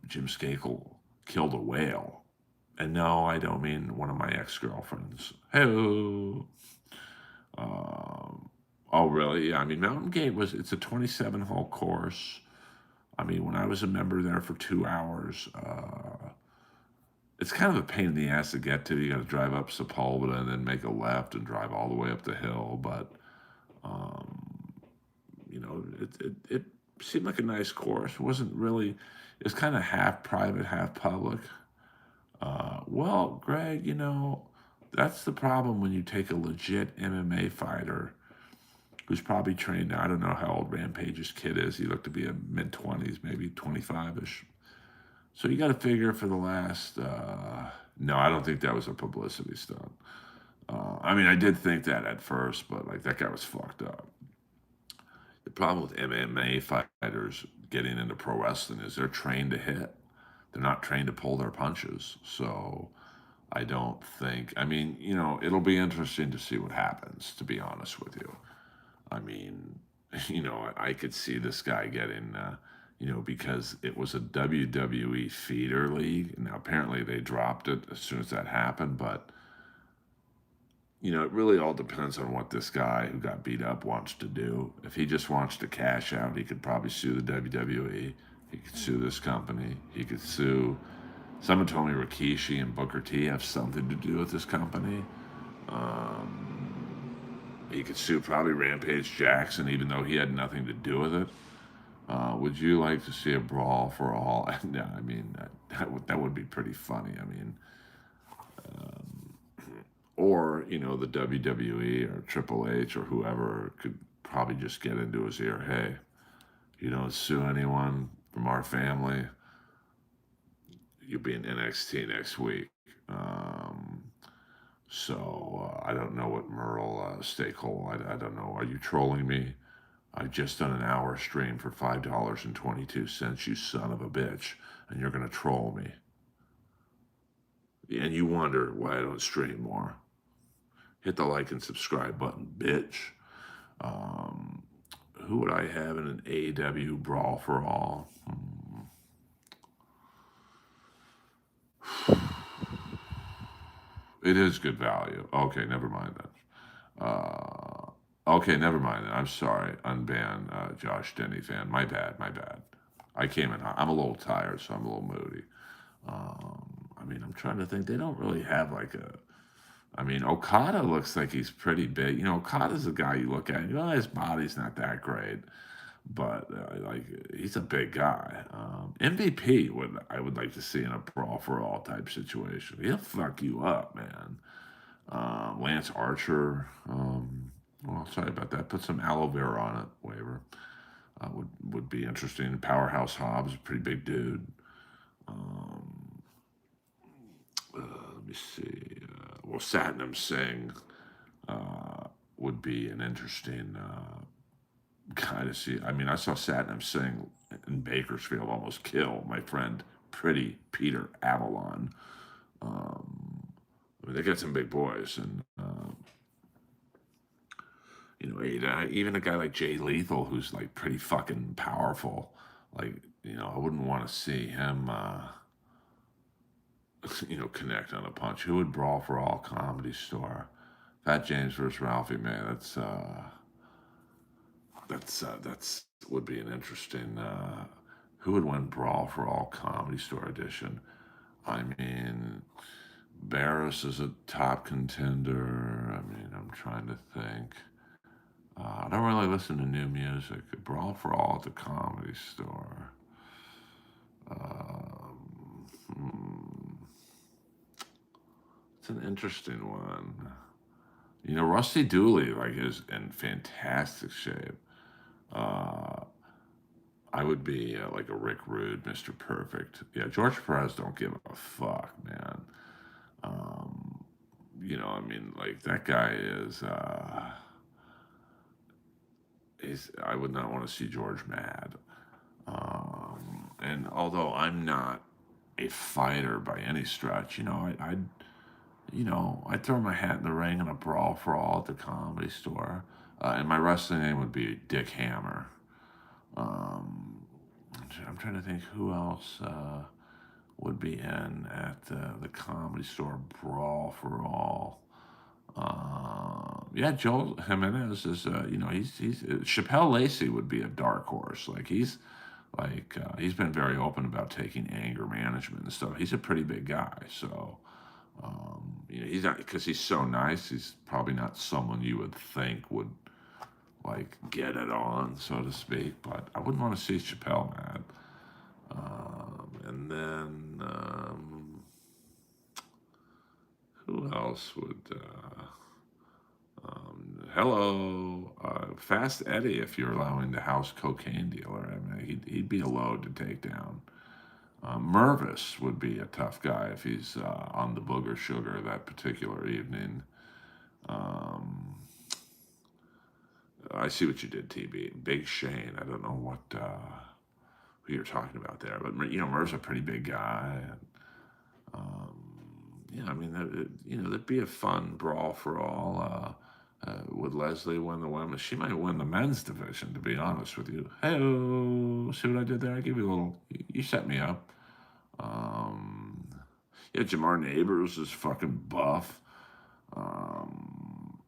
Jim Skakel killed a whale. And no, I don't mean one of my ex-girlfriends. Hello. Oh, really? Yeah, I mean, Mountain Gate it's a 27-hole course. I mean, when I was a member there for 2 hours, it's kind of a pain in the ass to get to. You got to drive up Sepulveda and then make a left and drive all the way up the hill. But, you know, it seemed like a nice course. It wasn't really, it was kind of half private, half public. Well, Greg, you know, that's the problem when you take a legit MMA fighter who's probably trained. I don't know how old Rampage's kid is. He looked to be a mid-20s, maybe 25-ish. So you got to figure for the last, no, I don't think that was a publicity stunt. I mean, I did think that at first, but like that guy was fucked up. The problem with MMA fighters getting into pro wrestling is they're trained to hit. They're not trained to pull their punches. So I don't think, I mean, you know, it'll be interesting to see what happens, to be honest with you. I mean, you know, I could see this guy getting, you know, because it was a WWE feeder league. Now, apparently they dropped it as soon as that happened, but, you know, it really all depends on what this guy who got beat up wants to do. If he just wants to cash out, he could probably sue the WWE. He could sue this company. He could sue. Someone told me Rikishi and Booker T have something to do with this company. He could sue probably Rampage Jackson, even though he had nothing to do with it. Would you like to see a brawl for all? Yeah, I mean, that would be pretty funny. I mean, or, you know, the WWE or Triple H or whoever could probably just get into his ear, hey, you don't sue anyone from our family, you'll be in NXT next week. So I don't know what Merle Stakehold, I don't know. Are you trolling me? I've just done an hour stream for $5.22, you son of a bitch, and you're going to troll me. And you wonder why I don't stream more. Hit the like and subscribe button, bitch. Who would I have in an AEW Brawl for All? It is good value. Okay, never mind that. Okay, never mind that. I'm sorry. Unban Josh Denny fan. My bad, my bad. I came in. I'm a little tired, so I'm a little moody. I mean, I'm trying to think. They don't really have like a. I mean, Okada looks like he's pretty big. You know, Okada's a guy you look at and you go, his body's not that great, but like he's a big guy. MVP I would like to see in a brawl for all type situation. He'll fuck you up, man. Lance Archer. Well, sorry about that. Put some aloe vera on it. Waiver would be interesting. Powerhouse Hobbs, a pretty big dude. Let me see. Well, Satnam Singh would be an interesting guy to see. I mean, I saw Satnam Singh in Bakersfield almost kill my friend, Pretty Peter Avalon. I mean, they got some big boys, and you know, even a guy like Jay Lethal, who's like pretty fucking powerful. Like, you know, I wouldn't want to see him. connect on a punch. Who would brawl for all Comedy Store? Fat James versus Ralphie, man. That's would be an interesting. Who would win Brawl for All Comedy Store edition? I mean, Barris is a top contender. I mean, I'm trying to think. I don't really listen to new music. Brawl for All at the Comedy Store. Hmm. It's an interesting one. Rusty Dooley is in fantastic shape. Uh, I would be like a Rick Rude, Mr. Perfect. Yeah, George Perez don't give a fuck, man. Um, I mean, like that guy is. I would not want to see George mad. And although I'm not a fighter by any stretch, I'd throw my hat in the ring in a brawl for all at the Comedy Store. And my wrestling name would be Dick Hammer. Um, I'm trying to think who else would be in at the Comedy Store brawl for all. Yeah, Joel Jimenez is. He's Chappelle Lacey would be a dark horse. He's been very open about taking anger management and stuff. He's a pretty big guy, so he's not because he's so nice. He's probably not someone you would think would get it on, so to speak. But I wouldn't want to see Chappelle mad. And then who else would? Hello, Fast Eddie. If you're allowing the house cocaine dealer, I mean, he'd be a load to take down. Mervis would be a tough guy if he's on the booger sugar that particular evening. Um, I see what you did, TB. Big Shane. I don't know who you're talking about there, but Merv's a pretty big guy. Um, yeah, I mean, there'd be a fun brawl for all. Would Leslie win the women's? She might win the men's division, to be honest with you. Hey, see what I did there? I gave you a little. You set me up. Um, yeah, Jamar Neighbors is fucking buff. Um,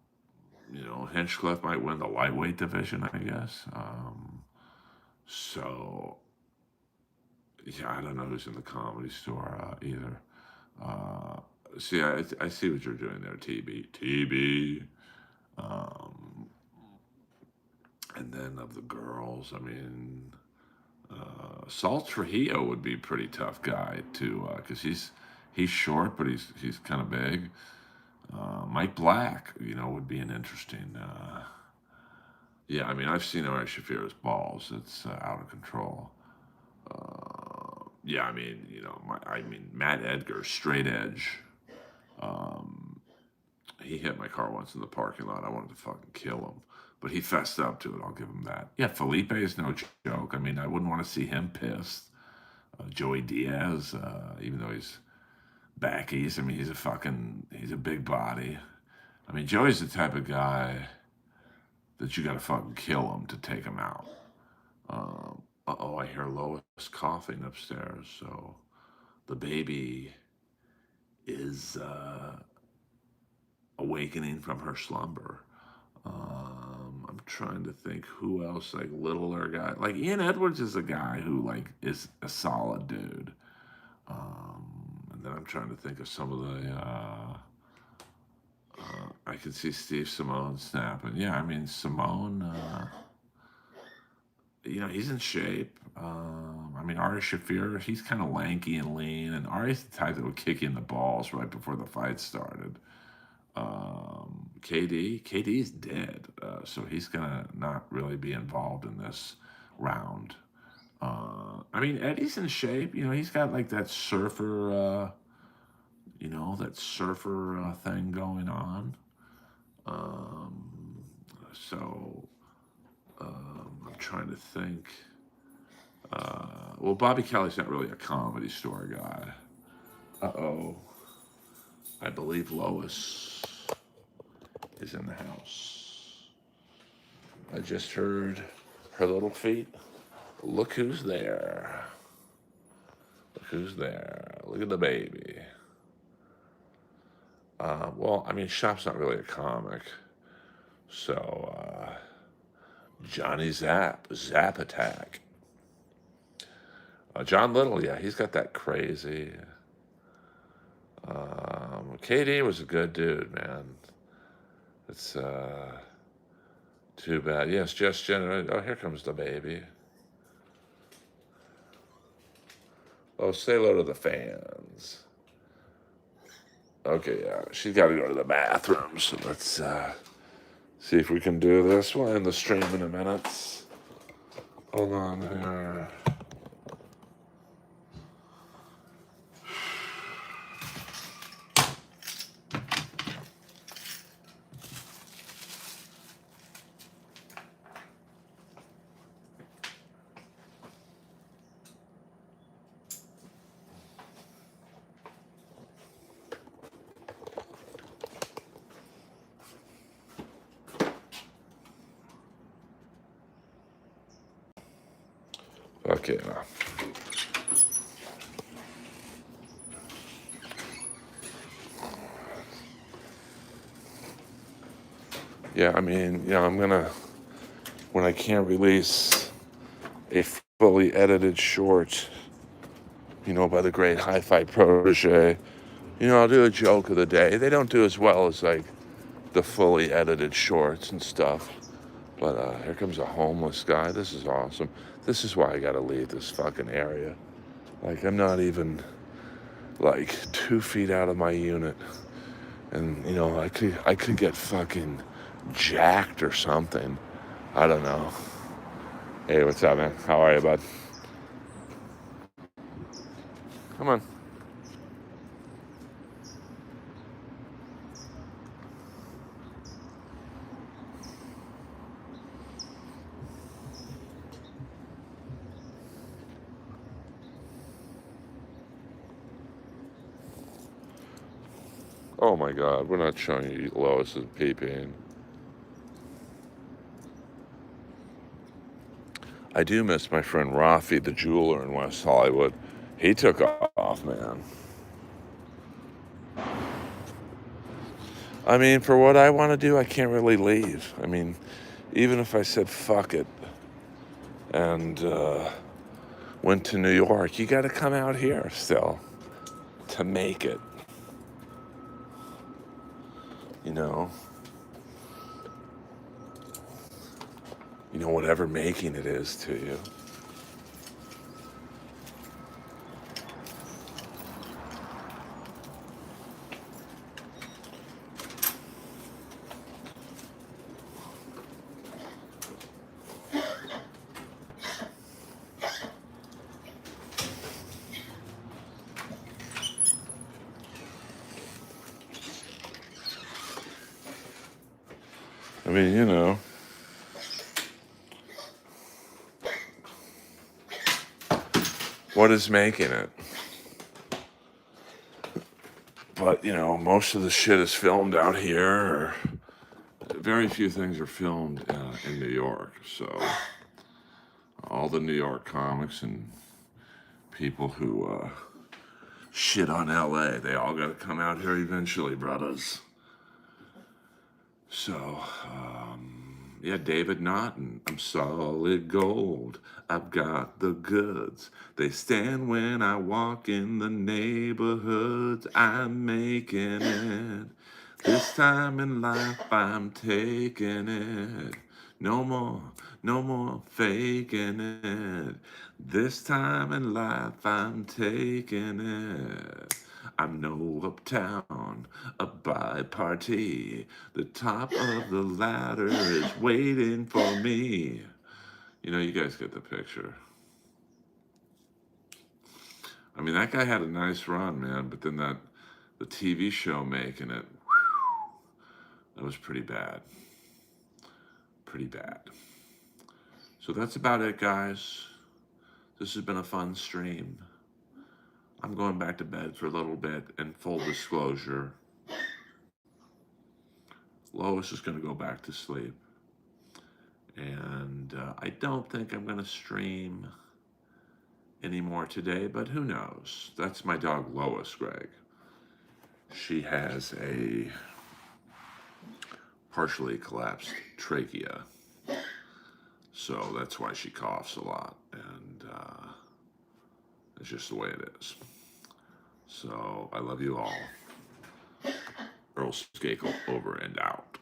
Hinchcliffe might win the lightweight division, I guess. So, yeah, I don't know who's in the Comedy Store either. Uh, See, I see what you're doing there, TB. TB. Um, and then of the girls, I mean, Salt Trujillo would be a pretty tough guy too, because he's short, but he's kind of big. Mike Black, would be an interesting. Yeah, I mean, I've seen Ari Shafir's balls; it's out of control. Yeah, I mean, Matt Edgar, straight edge. Um, he hit my car once in the parking lot. I wanted to fucking kill him, but he fessed up to it. I'll give him that. Yeah, Felipe is no joke. I mean, I wouldn't want to see him pissed. Joey Diaz, even though he's back east, I mean, he's a big body. I mean, Joey's the type of guy that you got to fucking kill him to take him out. I hear Lois coughing upstairs, so the baby is awakening from her slumber. I'm trying to think who else, littler guy. Like Ian Edwards is a guy who is a solid dude. And then I'm trying to think of some of the. I could see Steve Simone snapping. Yeah, I mean Simone. He's in shape. I mean Ari Shafir, he's kind of lanky and lean, and Ari's the type that would kick you in the balls right before the fight started. KD's dead, so he's gonna not really be involved in this round. I mean Eddie's in shape. He's got that surfer, thing going on. Um, so I'm trying to think. Well, Bobby Kelly's not really a Comedy Store guy. Uh-oh. I believe Lois is in the house. I just heard her little feet. Look who's there. Look who's there. Look at the baby. Well, I mean, Shop's not really a comic. So, Johnny Zap Attack. John Little, yeah, he's got that crazy. KD was a good dude, man. It's too bad. Yes, just Jenna. Oh, here comes the baby. Oh, say hello to the fans. Okay, yeah, she's got to go to the bathroom. So let's see if we can do this. We'll end the stream in a minute. Hold on here. Okay, now. Yeah, I mean, I'm gonna, when I can't release a fully edited short, by the great Hi-Fi Protege, I'll do a joke of the day. They don't do as well as like the fully edited shorts and stuff. But here comes a homeless guy. This is awesome. This is why I gotta leave this fucking area. Like, I'm not even like 2 feet out of my unit. And, I could get fucking jacked or something. I don't know. Hey, what's up, man? How are you, bud? Come on. Oh my God, we're not showing you Lois's peeping. I do miss my friend Rafi, the jeweler in West Hollywood. He took off, man. I mean, for what I want to do, I can't really leave. I mean, even if I said fuck it and went to New York, you got to come out here still to make it. Whatever making it is to you. I mean, what is making it? But, most of the shit is filmed out here. Very few things are filmed in New York. So all the New York comics and people who shit on LA, they all got to come out here eventually, brothers. So, yeah, David Naughton, I'm solid gold. I've got the goods. They stand when I walk in the neighborhoods. I'm making it. This time in life, I'm taking it. No more faking it. This time in life, I'm taking it. I'm no uptown, a by-party. The top of the ladder is waiting for me. You guys get the picture. I mean, that guy had a nice run, man, but then the TV show making it, that was pretty bad. Pretty bad. So that's about it, guys. This has been a fun stream. I'm going back to bed for a little bit, and full disclosure, Lois is going to go back to sleep. And I don't think I'm going to stream anymore today, but who knows? That's my dog, Lois, Greg. She has a partially collapsed trachea, so that's why she coughs a lot, and it's just the way it is. So I love you all. Earl Skakel over and out.